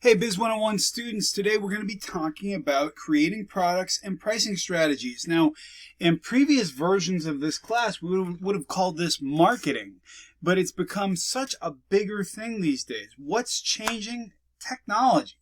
Hey Bus101 students, today we're going to be talking about creating products and pricing strategies. Now, in previous versions of this class, we would have called this marketing, but it's become such a bigger thing these days. What's changing? Technology.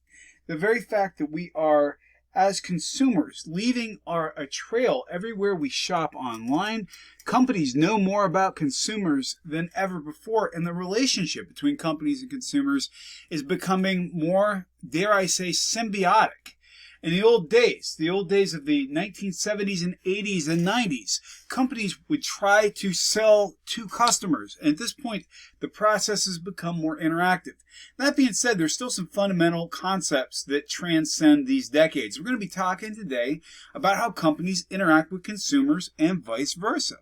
The very fact that we are, as consumers, leaving a trail everywhere we shop online. Companies know more about consumers than ever before, and the relationship between companies and consumers is becoming more, dare I say, symbiotic. In the old days of the 1970s and 80s and 90s, companies would try to sell to customers. And at this point, the process has become more interactive. That being said, there's still some fundamental concepts that transcend these decades. We're going to be talking today about how companies interact with consumers and vice versa.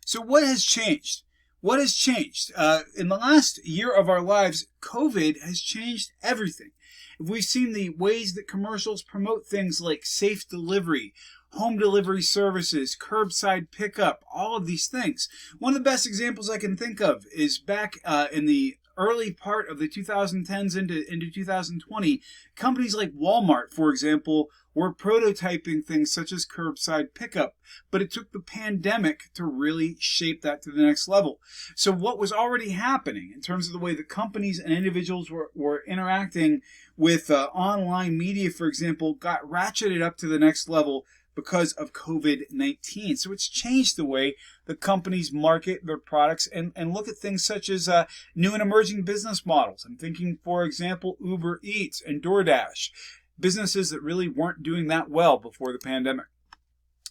So what has changed? What has changed? In the last year of our lives, COVID has changed everything. We've seen the ways that commercials promote things like safe delivery, home delivery services, curbside pickup, all of these things. One of the best examples I can think of is back in the early part of the 2010s into 2020, companies like Walmart, for example, were prototyping things such as curbside pickup, but it took the pandemic to really shape that to the next level. So what was already happening in terms of the way that companies and individuals were interacting with online media, for example, got ratcheted up to the next level because of COVID-19. So it's changed the way the companies market their products and look at things such as new and emerging business models. I'm thinking, for example, Uber Eats and DoorDash, businesses that really weren't doing that well before the pandemic.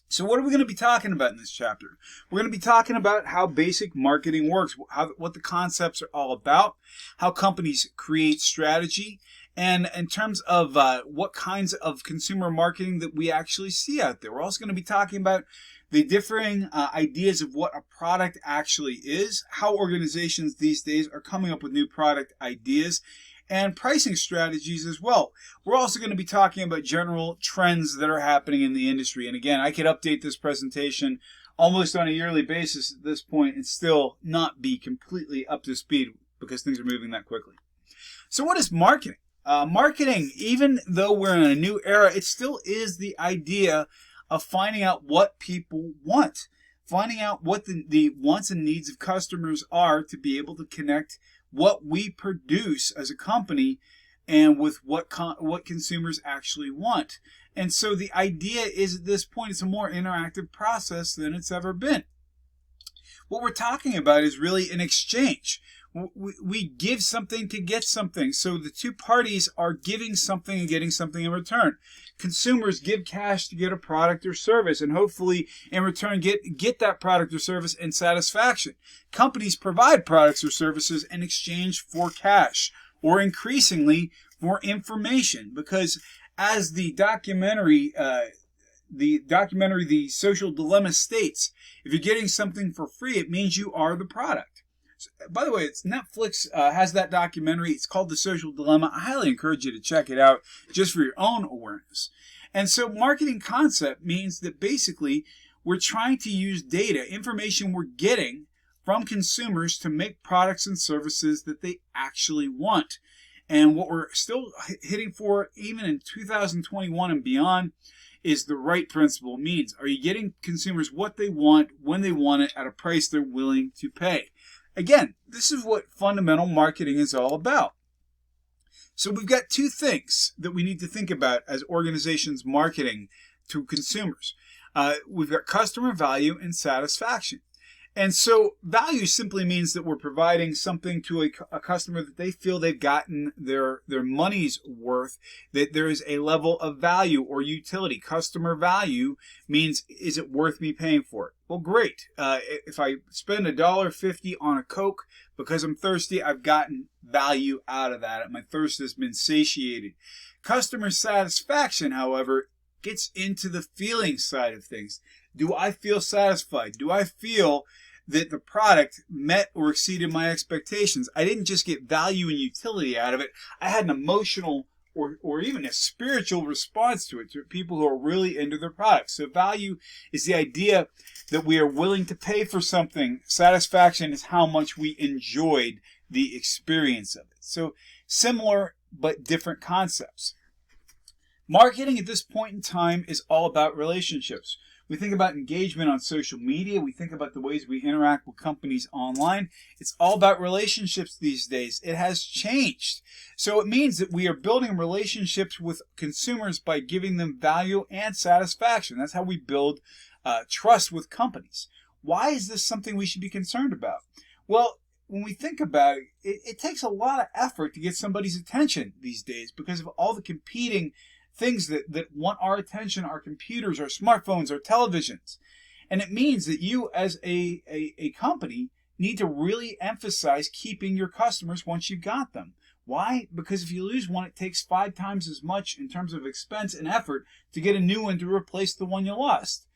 So what are we going to be talking about in this chapter? We're going to be talking about how basic marketing works, what the concepts are all about, how companies create strategy, and in terms of what kinds of consumer marketing that we actually see out there. We're also going to be talking about the differing ideas of what a product actually is, how organizations these days are coming up with new product ideas, and pricing strategies as well. We're also going to be talking about general trends that are happening in the industry. And again, I could update this presentation almost on a yearly basis at this point and still not be completely up to speed because things are moving that quickly. So what is marketing? Marketing, even though we're in a new era, it still is the idea of finding out what people want, finding out what the wants and needs of customers are to be able to connect what we produce as a company and with what consumers actually want. And so the idea is at this point, it's a more interactive process than it's ever been. What we're talking about is really an exchange. We give something to get something. So the two parties are giving something and getting something in return. Consumers give cash to get a product or service and hopefully in return get that product or service and satisfaction. Companies provide products or services in exchange for cash or increasingly for information, because as the documentary The Social Dilemma states, if you're getting something for free, it means you are the product. By the way, Netflix has that documentary. It's called The Social Dilemma. I highly encourage you to check it out just for your own awareness. And so marketing concept means that basically we're trying to use data, information we're getting from consumers to make products and services that they actually want. And what we're still hitting for, even in 2021 and beyond, is the right principle. Means, are you getting consumers what they want, when they want it, at a price they're willing to pay? Again, this is what fundamental marketing is all about. So we've got two things that we need to think about as organizations marketing to consumers. We've got customer value and satisfaction. And so value simply means that we're providing something to a customer that they feel they've gotten their money's worth, that there is a level of value or utility. Customer value means, is it worth me paying for it? Well, great. If I spend $1.50 on a Coke because I'm thirsty, I've gotten value out of that. My thirst has been satiated. Customer satisfaction, however, gets into the feeling side of things. Do I feel satisfied? Do I feel that the product met or exceeded my expectations? I didn't just get value and utility out of it. I had an emotional or even a spiritual response to it, to people who are really into their products. So value is the idea that we are willing to pay for something. Satisfaction is how much we enjoyed the experience of it. So similar but different concepts. Marketing at this point in time is all about relationships. We think about engagement on social media. We think about the ways we interact with companies online. It's all about relationships these days. It has changed. So it means that we are building relationships with consumers by giving them value and satisfaction. That's how we build trust with companies. Why is this something we should be concerned about? Well, when we think about it, it takes a lot of effort to get somebody's attention these days because of all the competing things that want our attention, our computers, our smartphones, our televisions. And it means that you as a company need to really emphasize keeping your customers once you've got them. Why? Because if you lose one, it takes 5 times as much in terms of expense and effort to get a new one to replace the one you lost.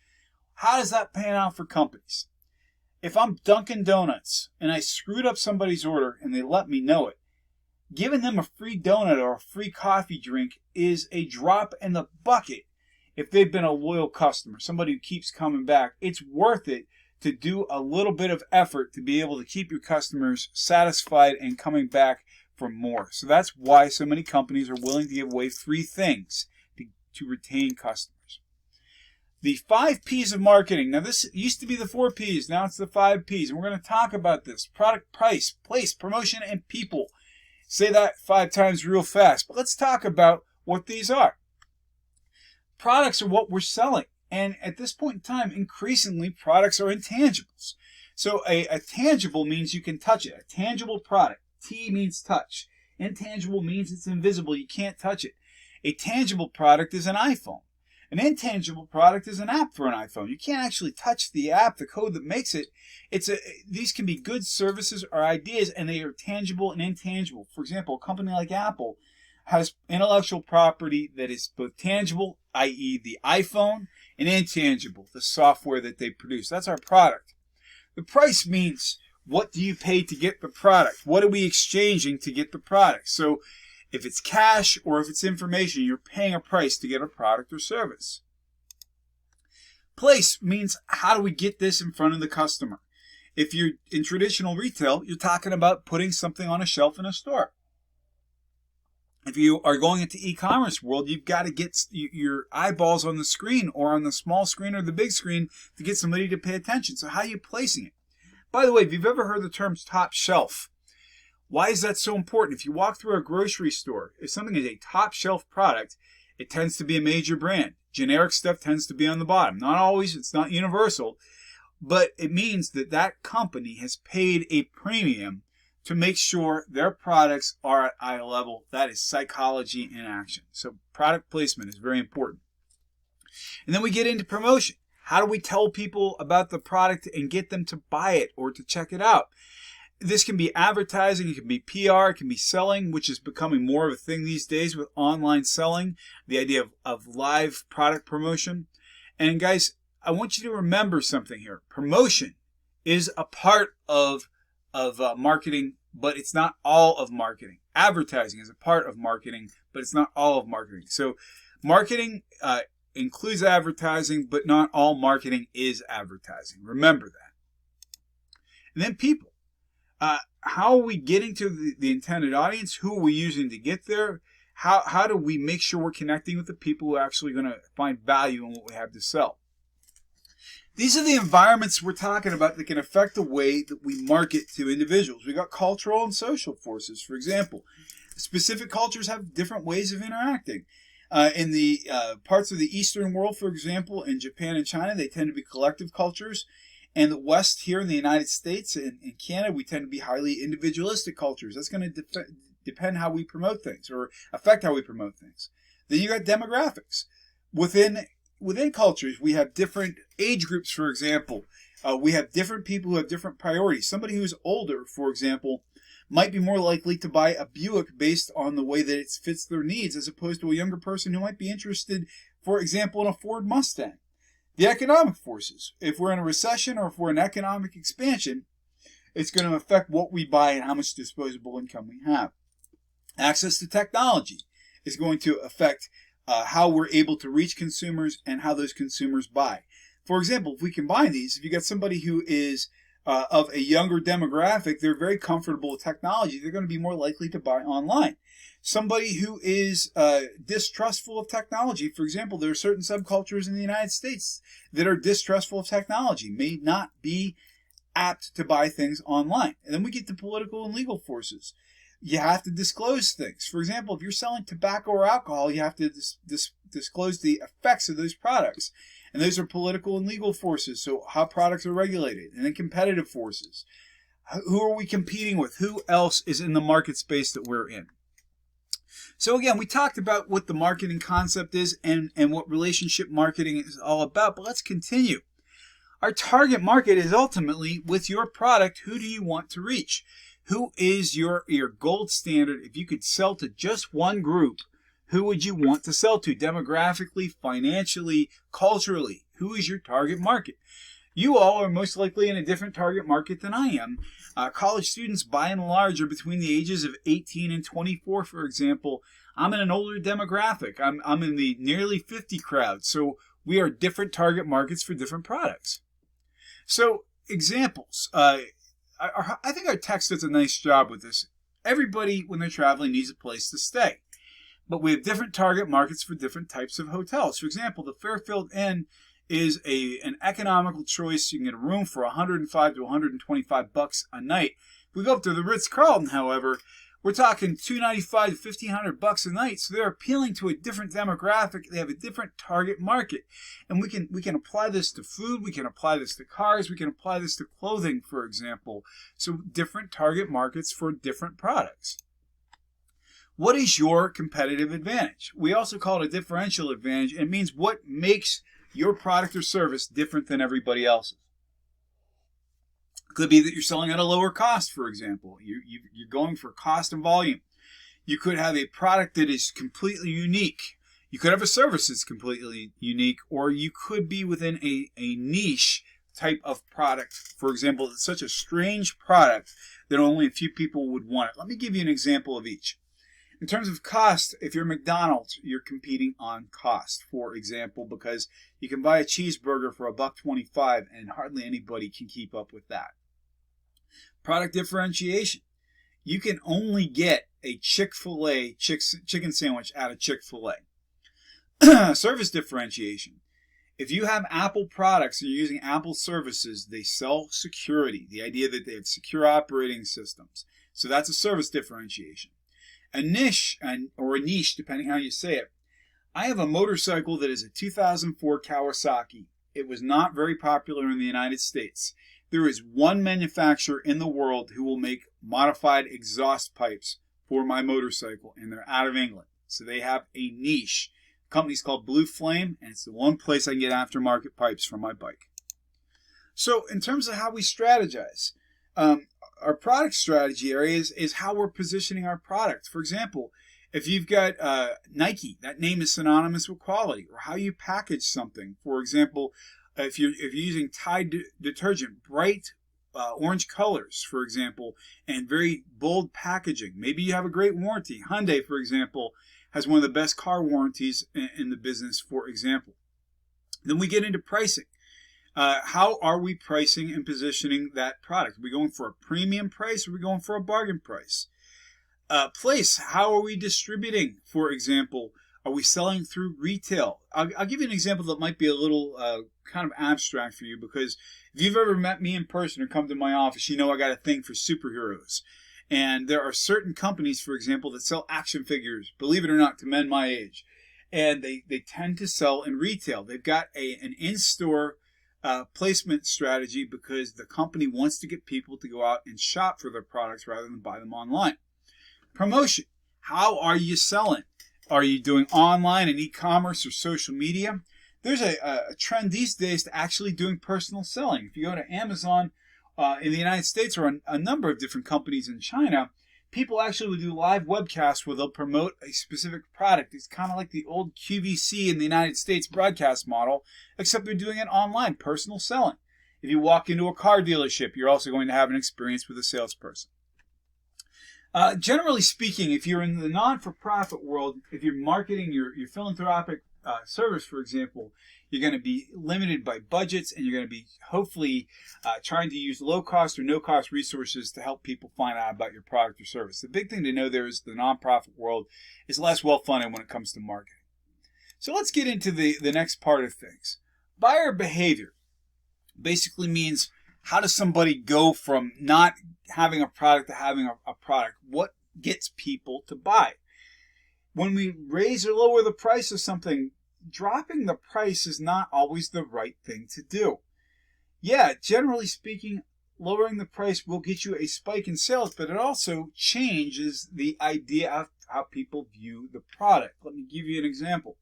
How does that pan out for companies? If I'm Dunkin' Donuts and I screwed up somebody's order and they let me know it, giving them a free donut or a free coffee drink is a drop in the bucket if they've been a loyal customer, somebody who keeps coming back. It's worth it to do a little bit of effort to be able to keep your customers satisfied and coming back for more. So that's why so many companies are willing to give away free things to retain customers. The 5 P's of marketing. Now this used to be the 4 P's, now it's the 5 P's. And we're going to talk about this. Product, price, place, promotion, and people. Say that 5 times real fast. But let's talk about what these are. Products are what we're selling. And at this point in time, increasingly, products are intangibles. So a tangible means you can touch it. A tangible product. T means touch. Intangible means it's invisible. You can't touch it. A tangible product is an iPhone. An intangible product is an app for an iPhone. You can't actually touch the app, the code that makes it. These can be goods, services, or ideas, and they are tangible and intangible. For example, a company like Apple has intellectual property that is both tangible, i.e. the iPhone, and intangible, the software that they produce. That's our product. The price means what do you pay to get the product? What are we exchanging to get the product? So if it's cash or if it's information, you're paying a price to get a product or service. Place means how do we get this in front of the customer? If you're in traditional retail, you're talking about putting something on a shelf in a store. If you are going into e-commerce world, you've got to get your eyeballs on the screen or on the small screen or the big screen to get somebody to pay attention. So how are you placing it? By the way, if you've ever heard the terms top shelf, why is that so important? If you walk through a grocery store, if something is a top shelf product, it tends to be a major brand. Generic stuff tends to be on the bottom. Not always, it's not universal, but it means that that company has paid a premium to make sure their products are at eye level. That is psychology in action. So product placement is very important. And then we get into promotion. How do we tell people about the product and get them to buy it or to check it out? This can be advertising, it can be PR, it can be selling, which is becoming more of a thing these days with online selling, the idea of live product promotion. And guys, I want you to remember something here. Promotion is a part of marketing, but it's not all of marketing. Advertising is a part of marketing, but it's not all of marketing. So marketing includes advertising, but not all marketing is advertising. Remember that. And then people. How are we getting to the intended audience? Who are we using to get there? How do we make sure we're connecting with the people who are actually going to find value in what we have to sell? These are the environments we're talking about that can affect the way that we market to individuals. We got cultural and social forces. For example, specific cultures have different ways of interacting. In the parts of the Eastern world, for example, in Japan and China, they tend to be collective cultures. And the West here in the United States and in Canada, we tend to be highly individualistic cultures. That's going to depend how we promote things or affect how we promote things. Then you got demographics. Within cultures, we have different age groups, for example. We have different people who have different priorities. Somebody who's older, for example, might be more likely to buy a Buick based on the way that it fits their needs as opposed to a younger person who might be interested, for example, in a Ford Mustang. The economic forces. If we're in a recession or if we're in economic expansion, it's going to affect what we buy and how much disposable income we have. Access to technology is going to affect how we're able to reach consumers and how those consumers buy. For example, if we combine these, if you got somebody who is of a younger demographic, they're very comfortable with technology. They're going to be more likely to buy online. Somebody who is distrustful of technology, for example, there are certain subcultures in the United States that are distrustful of technology, may not be apt to buy things online. And then we get to political and legal forces. You have to disclose things. For example, if you're selling tobacco or alcohol, you have to disclose the effects of those products. And those are political and legal forces, so how products are regulated. And then competitive forces. Who are we competing with? Who else is in the market space that we're in? So again, we talked about what the marketing concept is and what relationship marketing is all about, but let's continue. Our target market is ultimately, with your product, who do you want to reach? Who is your gold standard? If you could sell to just one group, who would you want to sell to? Demographically, financially, culturally, who is your target market? You all are most likely in a different target market than I am. College students, by and large, are between the ages of 18 and 24, for example. I'm in an older demographic. I'm in the nearly 50 crowd. So we are different target markets for different products. So examples. I think our text does a nice job with this. Everybody, when they're traveling, needs a place to stay. But we have different target markets for different types of hotels. For example, the Fairfield Inn is an economical choice. You can get a room for $105 to $125 a night. If we go up to the Ritz-Carlton, however, we're talking $295 to $1,500 a night. So they're appealing to a different demographic. They have a different target market. And we can apply this to food. We can apply this to cars. We can apply this to clothing, for example. So different target markets for different products. What is your competitive advantage? We also call it a differential advantage. It means what makes your product or service different than everybody else's. It could be that you're selling at a lower cost, for example. You're going for cost and volume. You could have a product that is completely unique. You could have a service that's completely unique, or you could be within a niche type of product. For example, it's such a strange product that only a few people would want it. Let me give you an example of each. In terms of cost, if you're McDonald's, you're competing on cost, for example, because you can buy a cheeseburger for $1.25 and hardly anybody can keep up with that. Product differentiation. You can only get a Chick-fil-A chicken sandwich out of Chick-fil-A. Service differentiation. If you have Apple products and you're using Apple services, they sell security, the idea that they have secure operating systems. So that's a service differentiation. A niche, or a niche, depending how you say it. I have a motorcycle that is a 2004 Kawasaki. It was not very popular in the United States. There is one manufacturer in the world who will make modified exhaust pipes for my motorcycle, and they're out of England. So they have a niche. The company's called Blue Flame, and it's the one place I can get aftermarket pipes for my bike. So in terms of how we strategize, our product strategy area is how we're positioning our product. For example, if you've got Nike, that name is synonymous with quality, or how you package something. For example, if you're using Tide detergent, bright orange colors, for example, and very bold packaging. Maybe you have a great warranty. Hyundai, for example, has one of the best car warranties in the business, for example. Then we get into pricing. How are we pricing and positioning that product? Are we going for a premium price, or are we going for a bargain price? Place, how are we distributing, for example? Are we selling through retail? I'll give you an example that might be a little kind of abstract for you, because if you've ever met me in person or come to my office, you know I got a thing for superheroes. And there are certain companies, for example, that sell action figures, believe it or not, to men my age. And they tend to sell in retail. They've got an in-store placement strategy because the company wants to get people to go out and shop for their products rather than buy them online. Promotion. How are you selling? Are you doing online and e-commerce or social media? There's a trend these days to actually doing personal selling. If you go to Amazon in the United States, or a number of different companies in China, people actually will do live webcasts where they'll promote a specific product. It's kind of like the old QVC in the United States broadcast model, except they're doing it online, personal selling. If you walk into a car dealership, you're also going to have an experience with a salesperson. Generally speaking, if you're in the non-for-profit world, if you're marketing your philanthropic service, for example, you're going to be limited by budgets, and you're going to be hopefully trying to use low-cost or no-cost resources to help people find out about your product or service. The big thing to know there is the nonprofit world is less well-funded when it comes to marketing. So let's get into the next part of things. Buyer behavior basically means, how does somebody go from not having a product to having a product? What gets people to buy? When we raise or lower the price of something, dropping the price is not always the right thing to do. Yeah, generally speaking, lowering the price will get you a spike in sales, but it also changes the idea of how people view the product. Let me give you an example.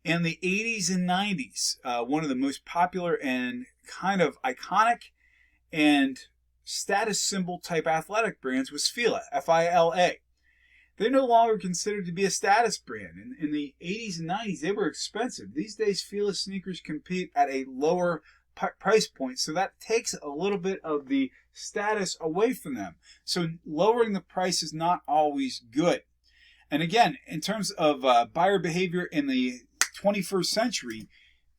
In the 80s and 90s, one of the most popular and kind of iconic and status symbol type athletic brands was Fila, F-I-L-A. They're no longer considered to be a status brand. In the 80s and 90s, they were expensive. These days, Fila sneakers compete at a lower price point, so that takes a little bit of the status away from them. So lowering the price is not always good. And again, in terms of buyer behavior in the 21st century,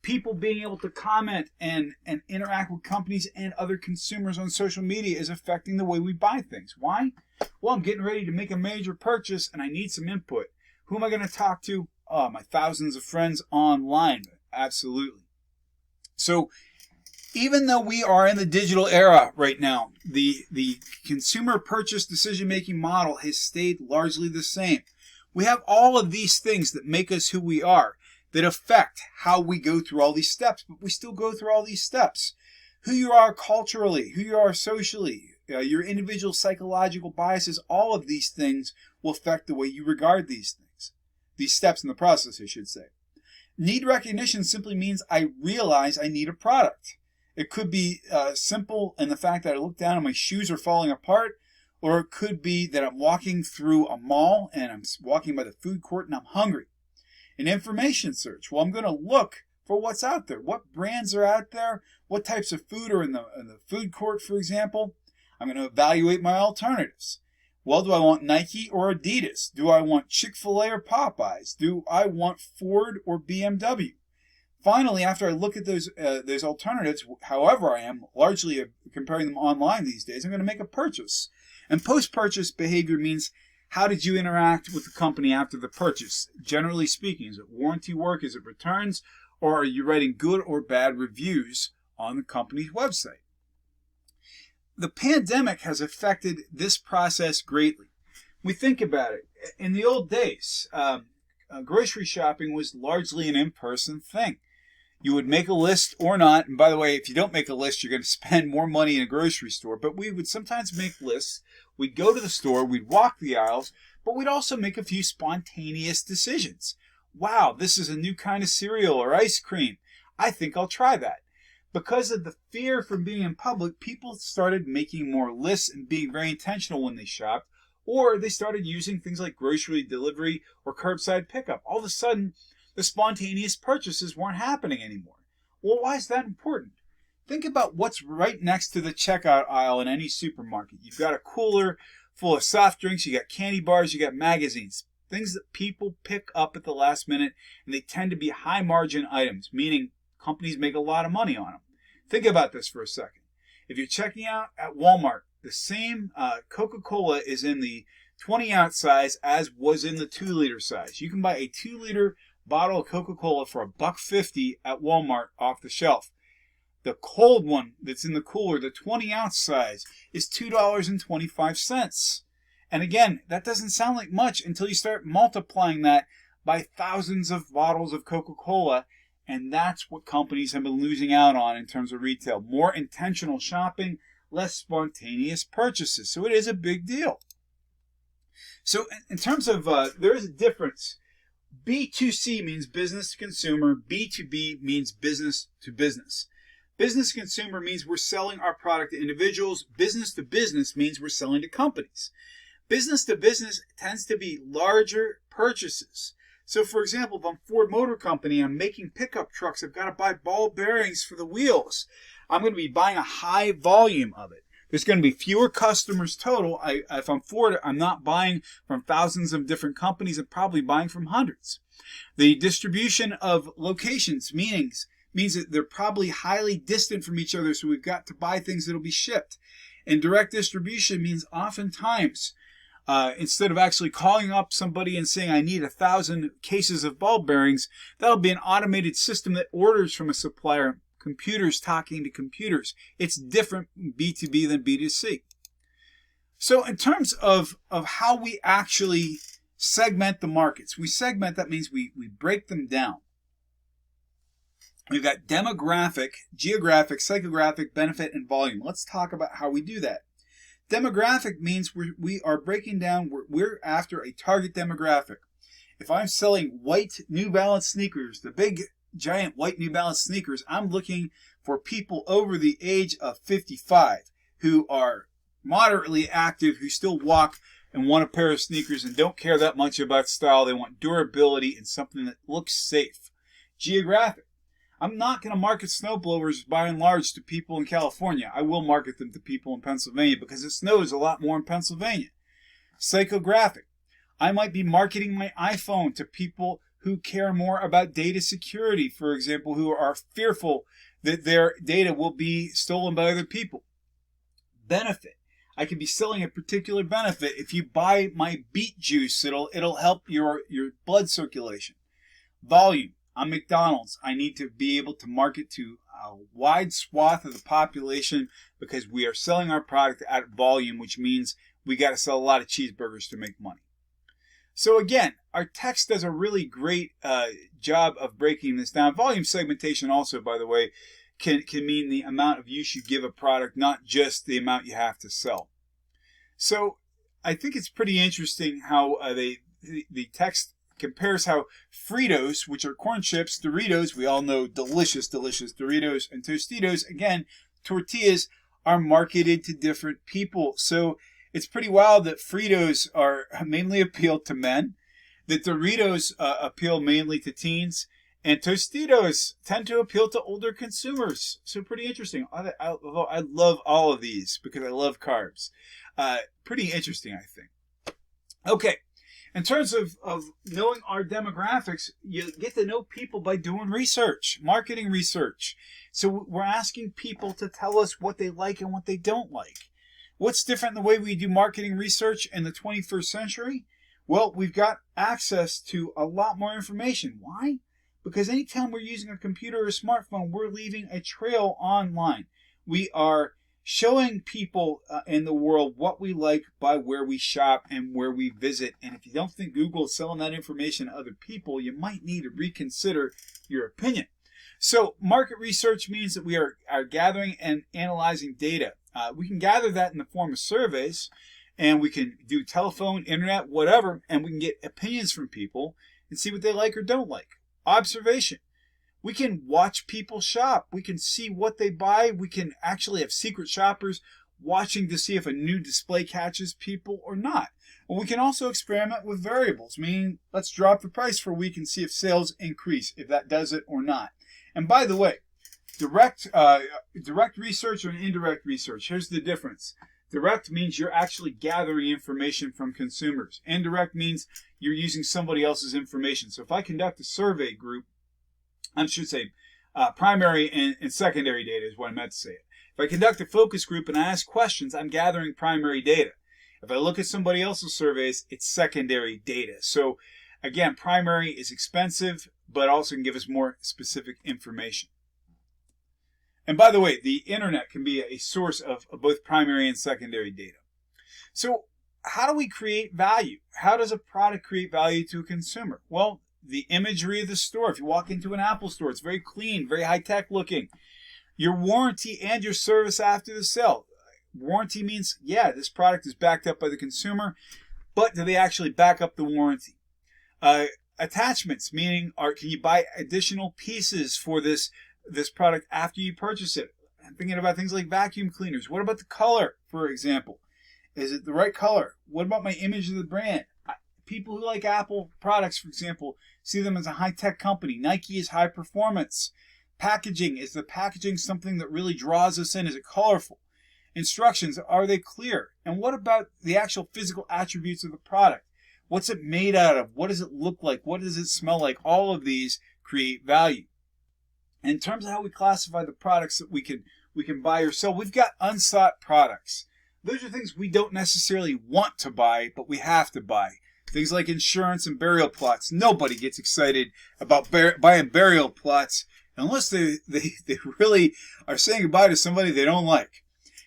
people being able to comment and interact with companies and other consumers on social media is affecting the way we buy things. Why? Well, I'm getting ready to make a major purchase and I need some input. Who am I going to talk to? Oh, my thousands of friends online. Absolutely. So even though we are in the digital era right now, the consumer purchase decision-making model has stayed largely the same. We have all of these things that make us who we are, that affect how we go through all these steps, but we still go through all these steps. Who you are culturally, who you are socially, your individual psychological biases, all of these things will affect the way you regard these things. These steps in the process, I should say. Need recognition simply means I realize I need a product. It could be simple in the fact that I look down and my shoes are falling apart, or it could be that I'm walking through a mall and I'm walking by the food court and I'm hungry. An information search. Well, I'm going to look for what's out there. What brands are out there? What types of food are in the food court, for example? I'm going to evaluate my alternatives. Well, do I want Nike or Adidas? Do I want Chick-fil-A or Popeyes? Do I want Ford or BMW? Finally, after I look at those alternatives, however I am, largely comparing them online these days, I'm going to make a purchase. And post-purchase behavior means, how did you interact with the company after the purchase? Generally speaking, is it warranty work? Is it returns? Or are you writing good or bad reviews on the company's website? The pandemic has affected this process greatly. We think about it. In the old days, grocery shopping was largely an in-person thing. You would make a list or not. And by the way, if you don't make a list, you're going to spend more money in a grocery store. But we would sometimes make lists. We'd go to the store, we'd walk the aisles, but we'd also make a few spontaneous decisions. Wow, this is a new kind of cereal or ice cream. I think I'll try that. Because of the fear from being in public, people started making more lists and being very intentional when they shopped, or they started using things like grocery delivery or curbside pickup. All of a sudden, the spontaneous purchases weren't happening anymore. Well, why is that important? Think about what's right next to the checkout aisle in any supermarket. You've got a cooler full of soft drinks, you got candy bars, you got magazines, things that people pick up at the last minute, and they tend to be high margin items, meaning companies make a lot of money on them. Think about this for a second. If you're checking out at Walmart, the same Coca-Cola is in the 20-ounce size as was in the 2-liter size. You can buy a 2-liter bottle of Coca-Cola for $1.50 at Walmart off the shelf. The cold one that's in the cooler, the 20-ounce size, is $2.25. And again, that doesn't sound like much until you start multiplying that by thousands of bottles of Coca-Cola, and that's what companies have been losing out on in terms of retail. More intentional shopping, less spontaneous purchases. So it is a big deal. So in terms of, there is a difference. B2C means business to consumer. B2B means business to business. Business to consumer means we're selling our product to individuals. Business to business means we're selling to companies. Business to business tends to be larger purchases. So for example, if I'm Ford Motor Company, I'm making pickup trucks, I've got to buy ball bearings for the wheels. I'm going to be buying a high volume of it. There's going to be fewer customers total. If I'm Ford, I'm not buying from thousands of different companies. I'm probably buying from hundreds. The distribution of locations means that they're probably highly distant from each other, so we've got to buy things that'll be shipped. And direct distribution means oftentimes, instead of actually calling up somebody and saying, I need 1,000 cases of ball bearings, that'll be an automated system that orders from a supplier, computers talking to computers. It's different B2B than B2C. So in terms of how we actually segment the markets, we segment, that means we break them down. We've got demographic, geographic, psychographic, benefit, and volume. Let's talk about how we do that. Demographic means we are breaking down, we're after a target demographic. If I'm selling white New Balance sneakers, the big giant white New Balance sneakers, I'm looking for people over the age of 55 who are moderately active, who still walk and want a pair of sneakers and don't care that much about style. They want durability and something that looks safe. Geographic. I'm not going to market snowblowers by and large to people in California. I will market them to people in Pennsylvania because it snows a lot more in Pennsylvania. Psychographic. I might be marketing my iPhone to people who care more about data security, for example, who are fearful that their data will be stolen by other people. Benefit. I could be selling a particular benefit. If you buy my beet juice, it'll help your blood circulation. Volume. I'm McDonald's. I need to be able to market to a wide swath of the population because we are selling our product at volume, which means we got to sell a lot of cheeseburgers to make money. So again, our text does a really great job of breaking this down. Volume segmentation also, by the way, can mean the amount of use you give a product, not just the amount you have to sell. So I think it's pretty interesting how the text compares how Fritos, which are corn chips, Doritos, we all know delicious, delicious Doritos, and Tostitos, again, tortillas, are marketed to different people. So it's pretty wild that Fritos are mainly appeal to men, that Doritos appeal mainly to teens, and Tostitos tend to appeal to older consumers. So pretty interesting. I love all of these because I love carbs. Pretty interesting, I think. Okay. In terms of knowing our demographics, you get to know people by doing research, marketing research. So we're asking people to tell us what they like and what they don't like. What's different in the way we do marketing research in the 21st century? Well, we've got access to a lot more information. Why? Because anytime we're using a computer or a smartphone, we're leaving a trail online. We are showing people in the world what we like by where we shop and where we visit. And if you don't think Google is selling that information to other people, you might need to reconsider your opinion. So market research means that we are gathering and analyzing data. We can gather that in the form of surveys, and we can do telephone, internet, whatever, and we can get opinions from people and see what they like or don't like. Observation. We can watch people shop. We can see what they buy. We can actually have secret shoppers watching to see if a new display catches people or not. And we can also experiment with variables, meaning let's drop the price for a week and see if sales increase, if that does it or not. And by the way, direct research or indirect research, here's the difference. Direct means you're actually gathering information from consumers. Indirect means you're using somebody else's information. So if I conduct a survey group, I should say primary and secondary data is what I meant to say. If I conduct a focus group and I ask questions, I'm gathering primary data. If I look at somebody else's surveys, it's secondary data. So again, primary is expensive, but also can give us more specific information. And by the way, the internet can be a source of both primary and secondary data. So how do we create value? How does a product create value to a consumer? Well, the imagery of the store. If you walk into an Apple store, it's very clean, very high-tech looking. Your warranty and your service after the sale. Warranty means, yeah, this product is backed up by the consumer, but do they actually back up the warranty? Attachments, meaning can you buy additional pieces for this product after you purchase it? I'm thinking about things like vacuum cleaners. What about the color, for example? Is it the right color? What about my image of the brand? People who like Apple products, for example, see them as a high-tech company. Nike is high performance. Packaging, is the packaging something that really draws us in? Is it colorful? Instructions, are they clear? And what about the actual physical attributes of the product? What's it made out of? What does it look like? What does it smell like? All of these create value. And in terms of how we classify the products that we can buy or sell, we've got unsought products. Those are things we don't necessarily want to buy, but we have to buy. Things like insurance and burial plots. Nobody gets excited about buying burial plots unless they really are saying goodbye to somebody they don't like.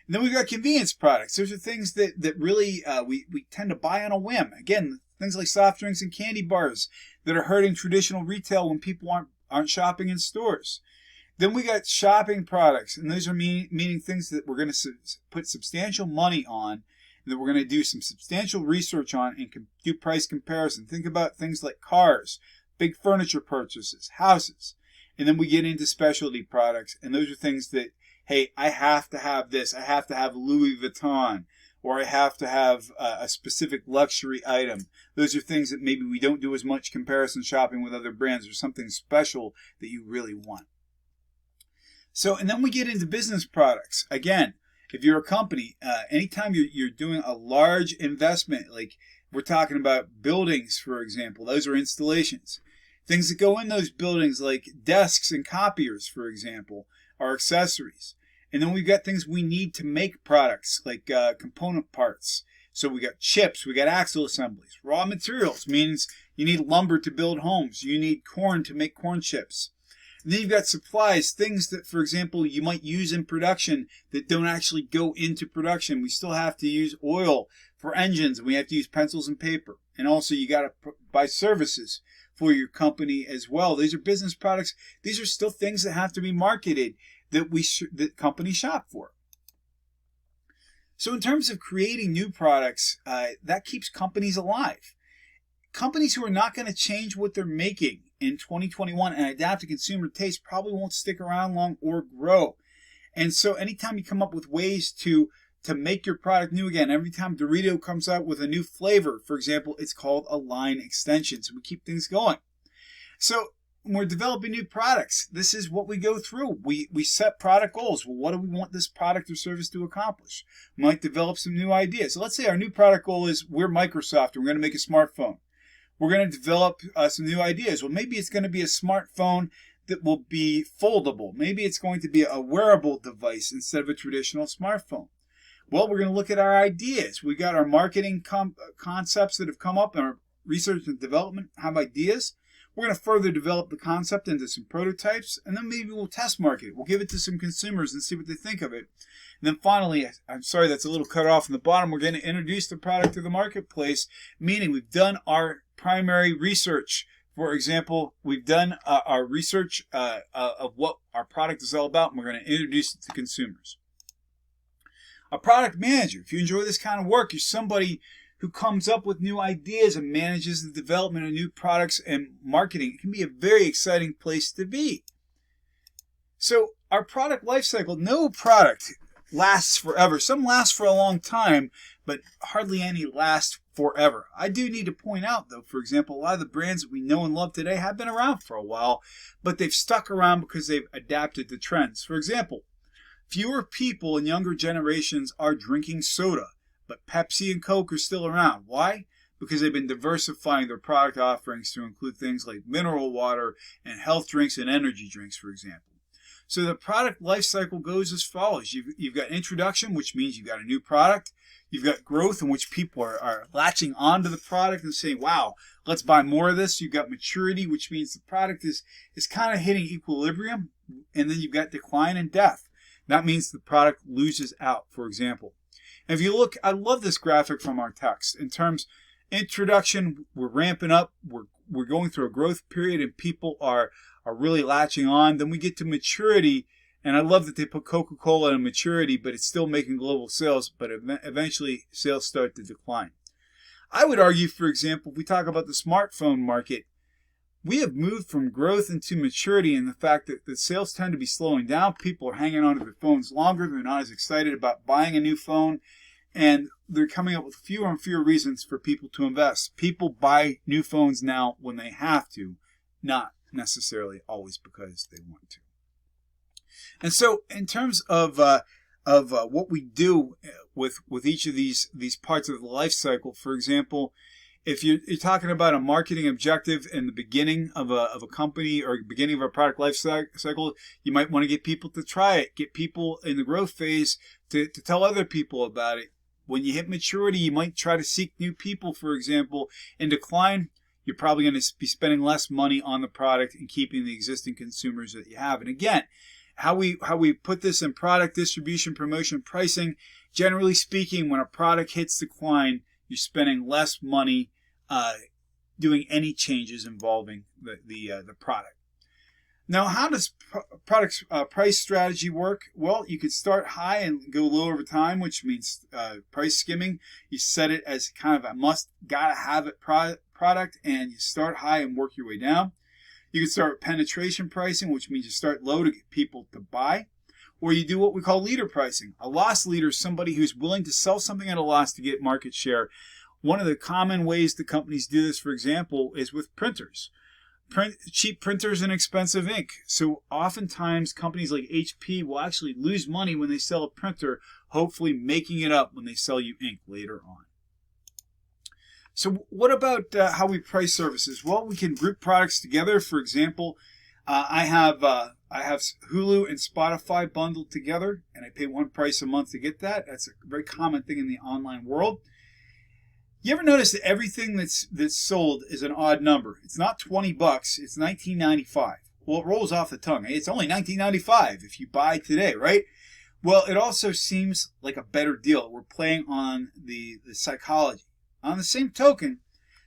And then we've got convenience products. Those are things that really we tend to buy on a whim. Again, things like soft drinks and candy bars that are hurting traditional retail when people aren't shopping in stores. Then we got shopping products, and those are meaning things that we're going to put substantial money on, that we're going to do some substantial research on and do price comparison. Think about things like cars, big furniture purchases, houses. And then we get into specialty products, and those are things that, hey, I have to have this. I have to have Louis Vuitton, or I have to have a specific luxury item. Those are things that maybe we don't do as much comparison shopping with other brands, or something special that you really want. So, and then we get into business products. Again, if you're a company, anytime you're doing a large investment, like we're talking about buildings, for example, those are installations. Things that go in those buildings, like desks and copiers, for example, are accessories. And then we've got things we need to make products, like component parts. So we got chips, we got axle assemblies. Raw materials means you need lumber to build homes. You need corn to make corn chips. And then you've got supplies, things that, for example, you might use in production that don't actually go into production. We still have to use oil for engines, and we have to use pencils and paper. And also you got to buy services for your company as well. These are business products. These are still things that have to be marketed that companies shop for. So in terms of creating new products, that keeps companies alive. Companies who are not going to change what they're making in 2021 and adapt to consumer taste probably won't stick around long or grow. And so anytime you come up with ways to make your product new again, every time Dorito comes out with a new flavor, for example, it's called a line extension. So we keep things going. So when we're developing new products, this is what we go through. We set product goals. Well, what do we want this product or service to accomplish? We might develop some new ideas. So let's say our new product goal is we're Microsoft and we're going to make a smartphone. We're going to develop some new ideas. Well, maybe it's going to be a smartphone that will be foldable. Maybe it's going to be a wearable device instead of a traditional smartphone. Well, we're going to look at our ideas. We got our marketing concepts that have come up, and our research and development have ideas. We're going to further develop the concept into some prototypes, and then maybe we'll test market it. We'll give it to some consumers and see what they think of it. And then finally, I'm sorry that's a little cut off in the bottom, we're going to introduce the product to the marketplace, meaning we've done our primary research. For example, we've done our research of what our product is all about, and we're going to introduce it to consumers. A product manager, if you enjoy this kind of work, you're somebody who comes up with new ideas and manages the development of new products and marketing. It can be a very exciting place to be. So our product life cycle, no product lasts forever. Some last for a long time, but hardly any last forever. I do need to point out, though, for example, a lot of the brands that we know and love today have been around for a while, but they've stuck around because they've adapted to trends. For example, fewer people in younger generations are drinking soda, but Pepsi and Coke are still around. Why? Because they've been diversifying their product offerings to include things like mineral water and health drinks and energy drinks, for example. So the product life cycle goes as follows. You've got introduction, which means you've got a new product. You've got growth, in which people are latching onto the product and saying, wow, let's buy more of this. You've got maturity, which means the product is kind of hitting equilibrium. And then you've got decline and death. That means the product loses out, for example. And if you look, I love this graphic from our text. In terms introduction, we're ramping up. We're going through a growth period, and people are really latching on. Then we get to maturity, and I love that they put Coca-Cola in maturity, but it's still making global sales, but eventually sales start to decline. I would argue, for example, if we talk about the smartphone market, we have moved from growth into maturity in the fact that the sales tend to be slowing down. People are hanging on to their phones longer. They're not as excited about buying a new phone, and they're coming up with fewer and fewer reasons for people to invest. People buy new phones now when they have to, not necessarily always because they want to. And so in terms of of what we do with each of these parts of the life cycle. For example, if you're talking about a marketing objective in the beginning of a company or beginning of a product life cycle, you might want to get people to try it, get people in the growth phase to tell other people about it. When you hit maturity, you might try to seek new people, for example. In decline, you're probably going to be spending less money on the product and keeping the existing consumers that you have. And again, how we put this in product distribution, promotion, pricing, generally speaking, when a product hits decline, you're spending less money doing any changes involving the product. Now, how does product price strategy work? Well, you could start high and go low over time, which means price skimming. You set it as kind of a gotta have it product, and you start high and work your way down. You can start with penetration pricing, which means you start low to get people to buy. Or you do what we call leader pricing. A loss leader is somebody who's willing to sell something at a loss to get market share. One of the common ways that companies do this, for example, is with printers. Cheap printers and expensive ink. So oftentimes companies like HP will actually lose money when they sell a printer, hopefully making it up when they sell you ink later on. So what about how we price services? Well, we can group products together. For example, I have Hulu and Spotify bundled together, and I pay one price a month to get that. That's a very common thing in the online world. You ever notice that everything that's sold is an odd number? It's not $20, it's $19.95. Well, it rolls off the tongue. It's only $19.95 if you buy today, right? Well, it also seems like a better deal. We're playing on the psychology. On the same token,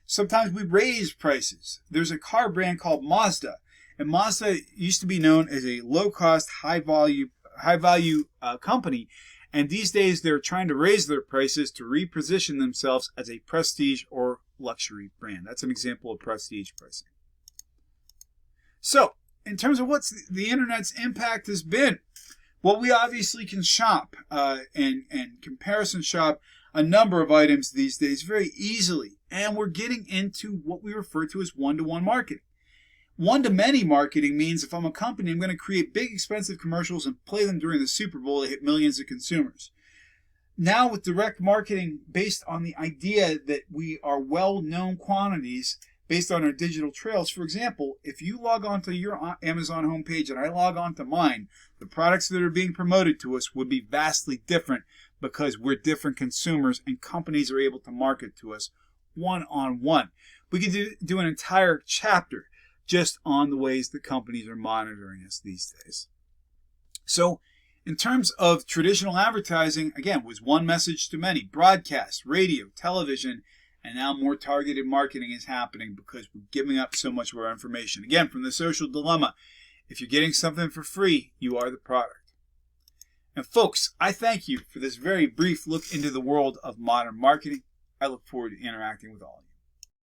sometimes we raise prices. There's a car brand called Mazda, and Mazda used to be known as a low-cost, high-value company. And these days, they're trying to raise their prices to reposition themselves as a prestige or luxury brand. That's an example of prestige pricing. So, in terms of what's the internet's impact has been, well, we obviously can shop and comparison shop a number of items these days very easily. And we're getting into what we refer to as one-to-one marketing. One-to-many marketing means if I'm a company, I'm going to create big, expensive commercials and play them during the Super Bowl to hit millions of consumers. Now with direct marketing based on the idea that we are well-known quantities based on our digital trails. For example, if you log on to your Amazon homepage and I log on to mine, the products that are being promoted to us would be vastly different because we're different consumers and companies are able to market to us one-on-one. We could do an entire chapter just on the ways that companies are monitoring us these days. So in terms of traditional advertising, again, was one message to many. Broadcast, radio, television, and now more targeted marketing is happening because we're giving up so much of our information. Again, from the social dilemma, if you're getting something for free, you are the product. And folks, I thank you for this very brief look into the world of modern marketing. I look forward to interacting with all of you.